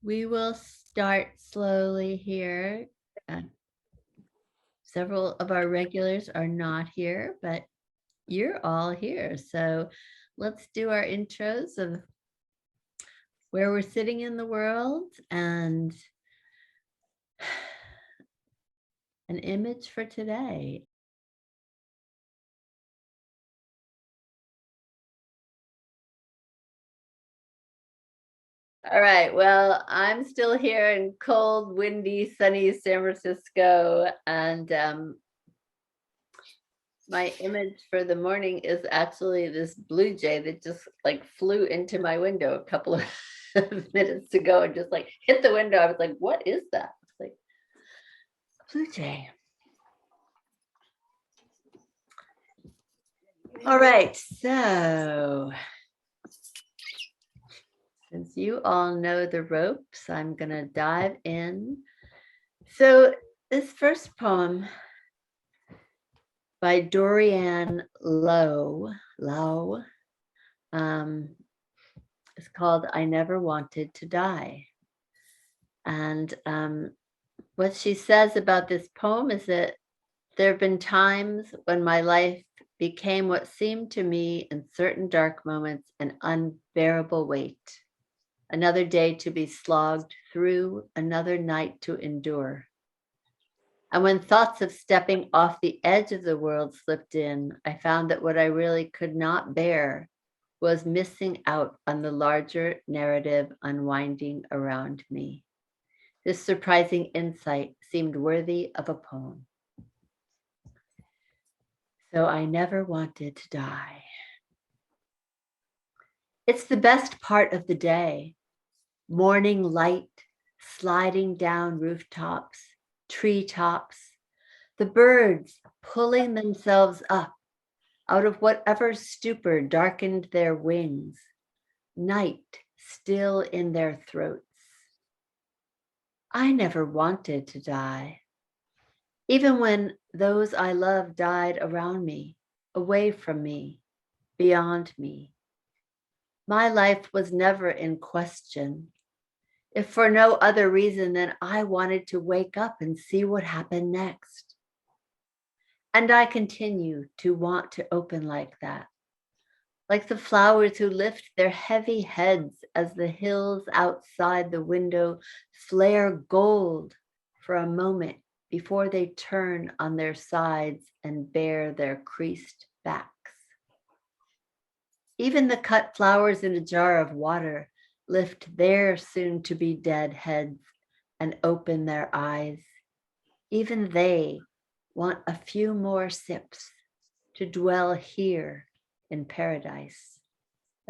We will start slowly here. Uh, Several of our regulars are not here, but you're all here. So let's do our intros of where we're sitting in the world and an image for today. All right. Well, I'm still here in cold, windy, sunny San Francisco. And my image for the morning is actually this blue jay that just like flew into my window a couple of minutes ago and just like hit the window. I was like, what is that? It's like a blue jay. All right. So since you all know the ropes, I'm going to dive in. So this first poem by Dorianne Low, is called I Never Wanted to Die. And what she says about this poem is that there have been times when my life became what seemed to me in certain dark moments an unbearable weight. Another day to be slogged through, another night to endure. And when thoughts of stepping off the edge of the world slipped in, I found that what I really could not bear was missing out on the larger narrative unwinding around me. This surprising insight seemed worthy of a poem. So I never wanted to die. It's the best part of the day. Morning light sliding down rooftops, treetops, the birds pulling themselves up out of whatever stupor darkened their wings, night still in their throats. I never wanted to die. Even when those I love died around me, away from me, beyond me. My life was never in question, if for no other reason than I wanted to wake up and see what happened next. And I continue to want to open like that, like the flowers who lift their heavy heads as the hills outside the window flare gold for a moment before they turn on their sides and bare their creased backs. Even the cut flowers in a jar of water lift their soon to be dead heads and open their eyes. Even they want a few more sips to dwell here in paradise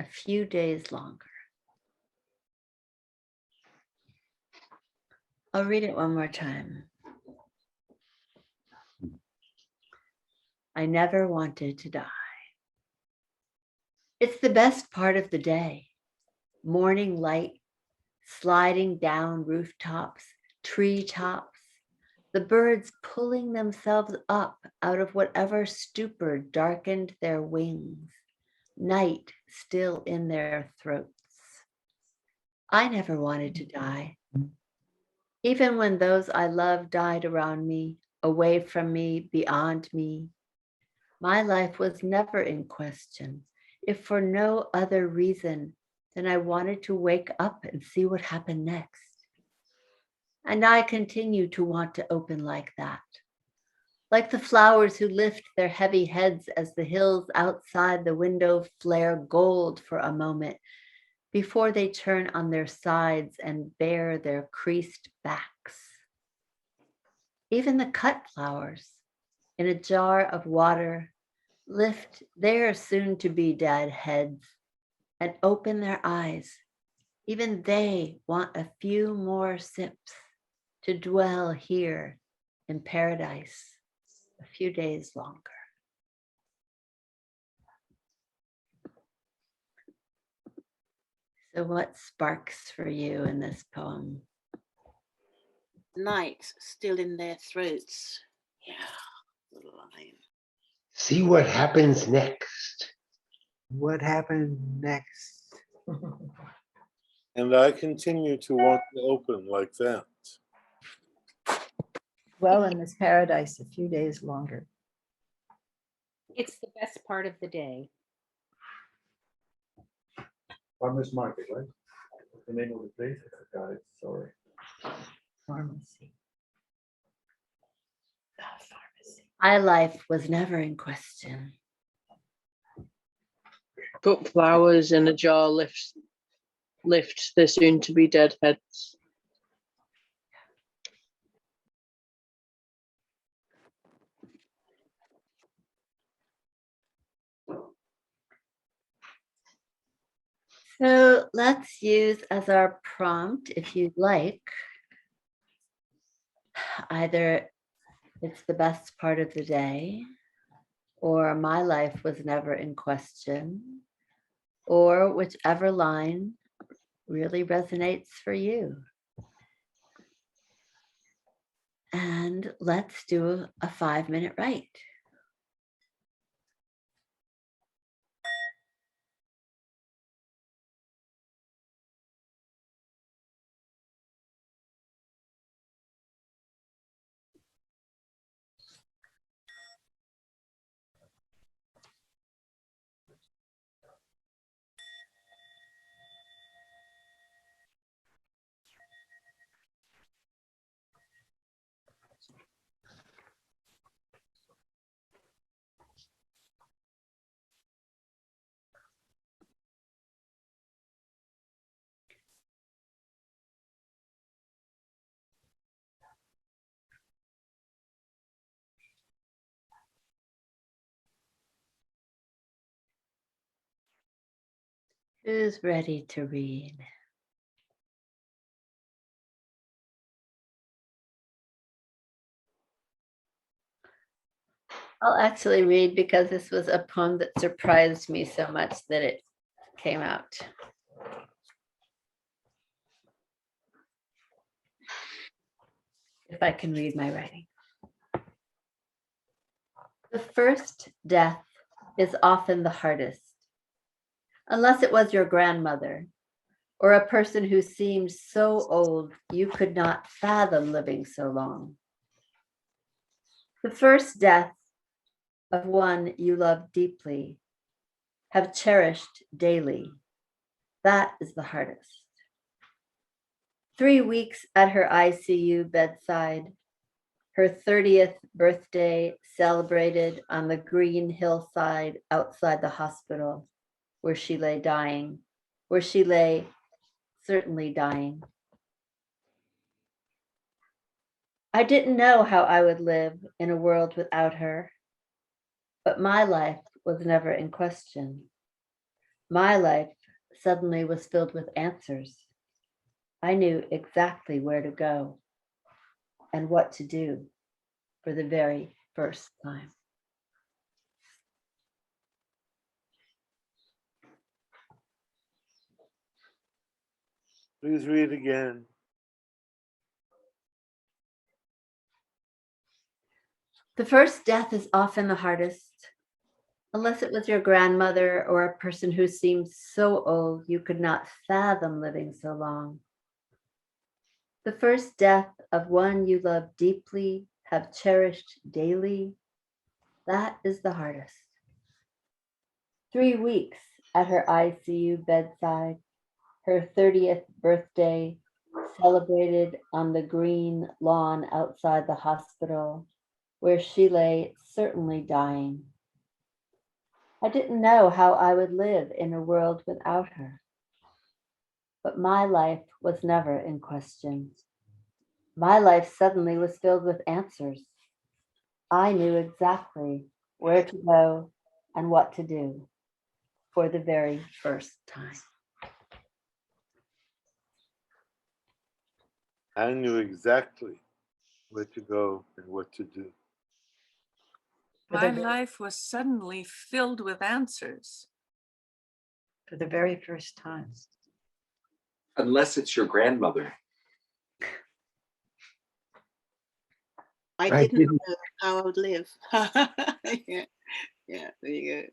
a few days longer. I'll read it one more time. I never wanted to die. It's the best part of the day. Morning light sliding down rooftops, treetops, the birds pulling themselves up out of whatever stupor darkened their wings, night still in their throats. I never wanted to die. Even when those I love died around me, away from me, beyond me, my life was never in question, if for no other reason than I wanted to wake up and see what happened next. And I continue to want to open like that, like the flowers who lift their heavy heads as the hills outside the window flare gold for a moment before they turn on their sides and bare their creased backs. Even the cut flowers in a jar of water lift their soon to be dead heads and open their eyes. Even they want a few more sips to dwell here in paradise a few days longer. So what sparks for you in this poem? Night still in their throats. Yeah, the line. See what happens next. What happened next? And I continue to want to open like that. Dwell in this paradise a few days longer. It's the best part of the day. Farmers Market, right? What's the name of the place? I forgot it, sorry. Pharmacy. The pharmacy. My life was never in question. Put flowers in a jar, lift the soon to be dead heads. So let's use as our prompt, if you'd like, either it's the best part of the day, or my life was never in question, or whichever line really resonates for you. And let's do a 5-minute write. Who's ready to read? I'll actually read because this was a poem that surprised me so much that it came out. If I can read my writing. The first death is often the hardest, unless it was your grandmother or a person who seemed so old you could not fathom living so long. The first death of one you love deeply, have cherished daily, that is the hardest. 3 weeks at her ICU bedside, her 30th birthday celebrated on the green hillside outside the hospital where she lay dying, where she lay certainly dying. I didn't know how I would live in a world without her, but my life was never in question. My life suddenly was filled with answers. I knew exactly where to go and what to do for the very first time. Please read again. The first death is often the hardest, unless it was your grandmother or a person who seemed so old you could not fathom living so long. The first death of one you love deeply, have cherished daily, that is the hardest. 3 weeks at her ICU bedside, her 30th birthday celebrated on the green lawn outside the hospital, where she lay certainly dying. I didn't know how I would live in a world without her, but my life was never in question. My life suddenly was filled with answers. I knew exactly where to go and what to do for the very first time. I knew exactly where to go and what to do. For My the, life was suddenly filled with answers. for the very first time. Unless it's your grandmother. I I didn't didn't. know how I would live. Yeah, there you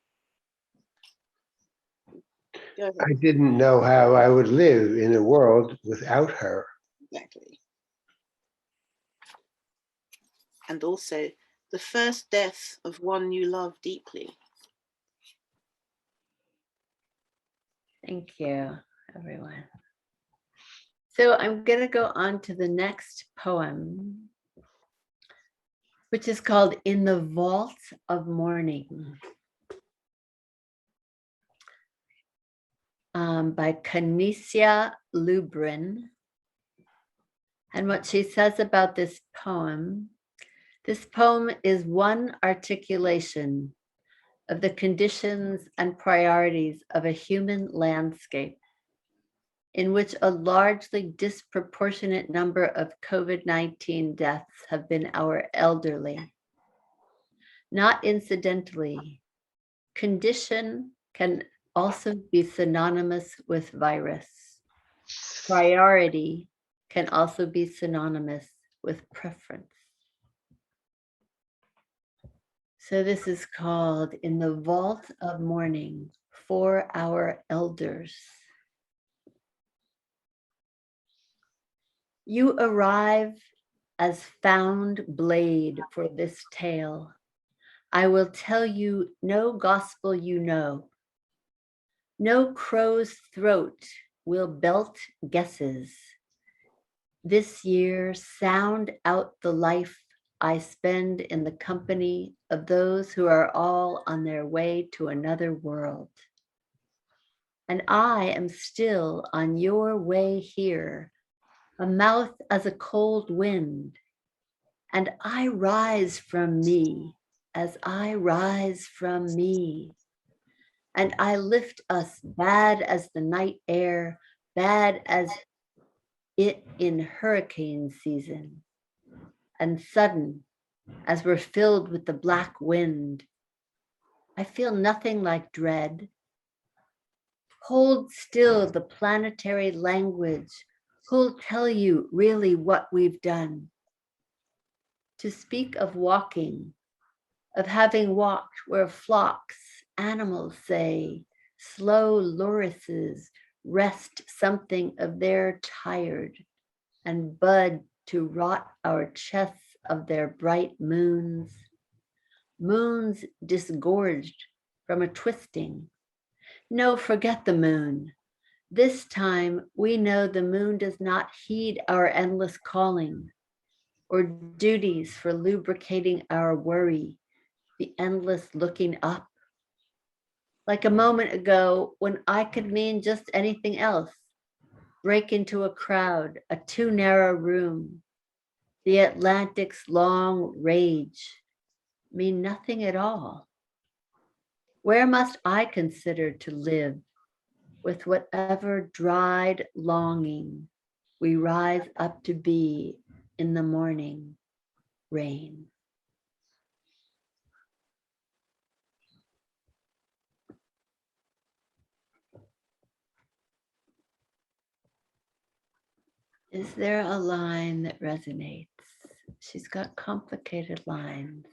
go. Go ahead. I didn't know how I would live in a world without her. Exactly. And also the first death of one you love deeply. Thank you, everyone. So I'm going to go on to the next poem, which is called In the Vault of Morning, by Canisia Lubrin. And what she says about this poem is one articulation of the conditions and priorities of a human landscape in which a largely disproportionate number of COVID-19 deaths have been our elderly. Not incidentally, condition can also be synonymous with virus. Priority can also be synonymous with preference. So this is called In the Vault of Mourning for Our Elders. You arrive as found blade for this tale. I will tell you no gospel you know. No crow's throat will belt guesses. This year, sound out the life I spend in the company of those who are all on their way to another world. And I am still on your way here, a mouth as a cold wind. And I rise from me as I rise from me. And I lift us bad as the night air, bad as it in hurricane season, and sudden as we're filled with the black wind. I feel nothing like dread. Hold still the planetary language. Who'll tell you really what we've done? To speak of walking, of having walked where flocks, animals say, slow lorises rest something of their tired and bud to rot our chests of their bright moons, moons disgorged from a twisting. No, forget the moon. This time we know the moon does not heed our endless calling or duties for lubricating our worry, the endless looking up. Like a moment ago when I could mean just anything else, break into a crowd, a too narrow room, the Atlantic's long rage, mean nothing at all. Where must I consider to live with whatever dried longing we rise up to be in the morning rain? Is there a line that resonates? She's got complicated lines.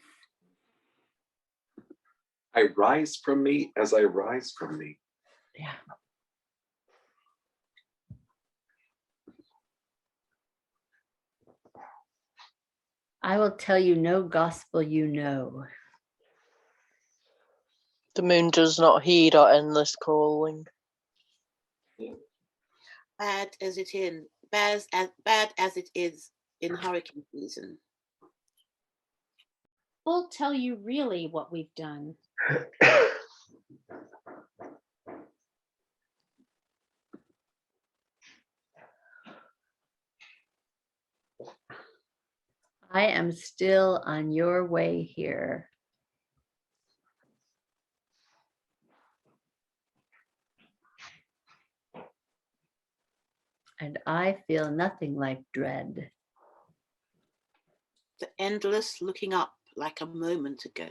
I rise from me as I rise from me. Yeah. I will tell you no gospel you know. The moon does not heed our endless calling. Bad as it is in hurricane season. We'll tell you really what we've done. I am still on your way here. And I feel nothing like dread. The endless looking up like a moment ago.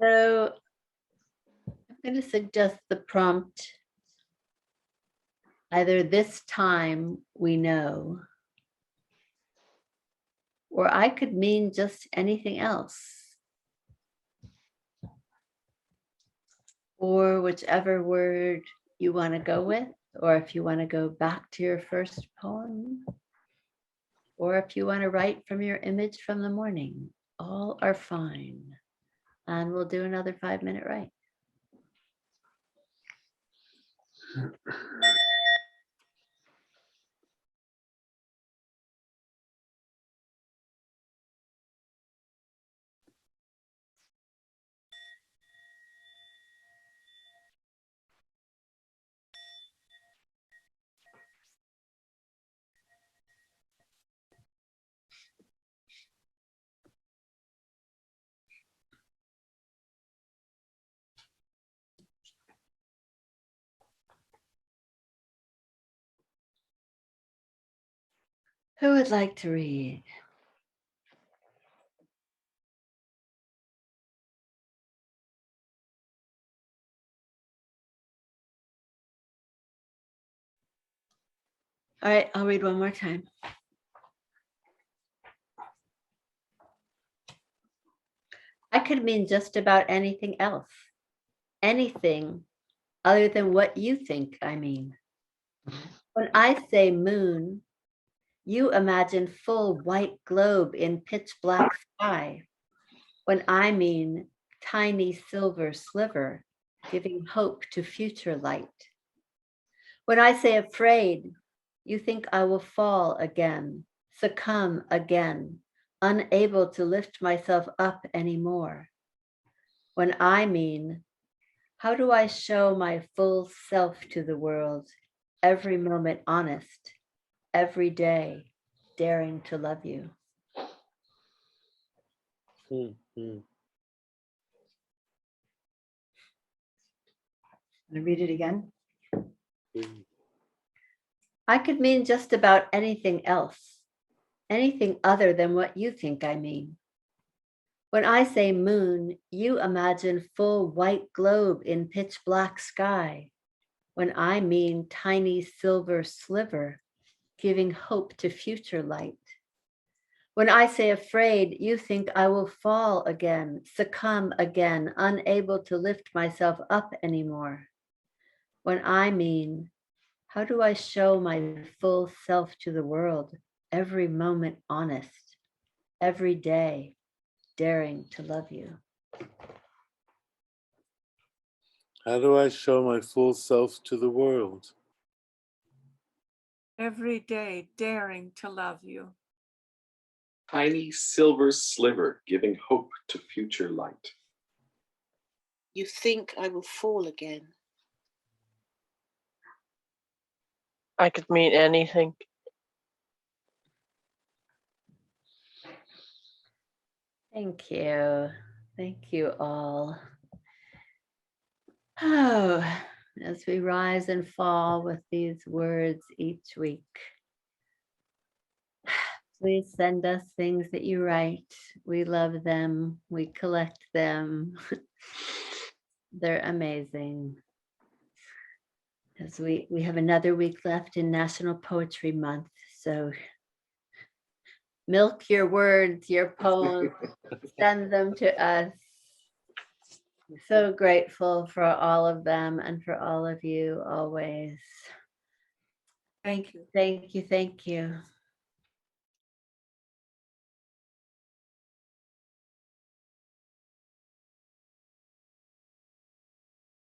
So I'm going to suggest the prompt Either this time we know, or I could mean just anything else. Or whichever word you want to go with, or if you want to go back to your first poem, or if you want to write from your image from the morning, all are fine. And we'll do another 5-minute write. Who would like to read? All right, I'll read one more time. I could mean just about anything else. Anything other than what you think I mean. When I say moon, you imagine full white globe in pitch black sky. When I mean tiny silver sliver, giving hope to future light. When I say afraid, you think I will fall again, succumb again, unable to lift myself up anymore. When I mean, how do I show my full self to the world, every moment honest, every day daring to love you? I'm gonna read it again. I could mean just about anything else, anything other than what you think I mean. When I say moon, you imagine full white globe in pitch black sky. When I mean tiny silver sliver, giving hope to future light. When I say afraid, you think I will fall again, succumb again, unable to lift myself up anymore. When I mean, how do I show my full self to the world, every moment honest, every day daring to love you? How do I show my full self to the world? Every day daring to love you. Tiny silver sliver giving hope to future light. You think I will fall again. I could mean anything. Thank you. Thank you all. Oh, as we rise and fall with these words each week, please send us things that you write. We love them. We collect them. They're amazing. As we have another week left in National Poetry Month. So milk your words, your poems, send them to us. I'm so grateful for all of them and for all of you always. Thank you. Thank you. Thank you.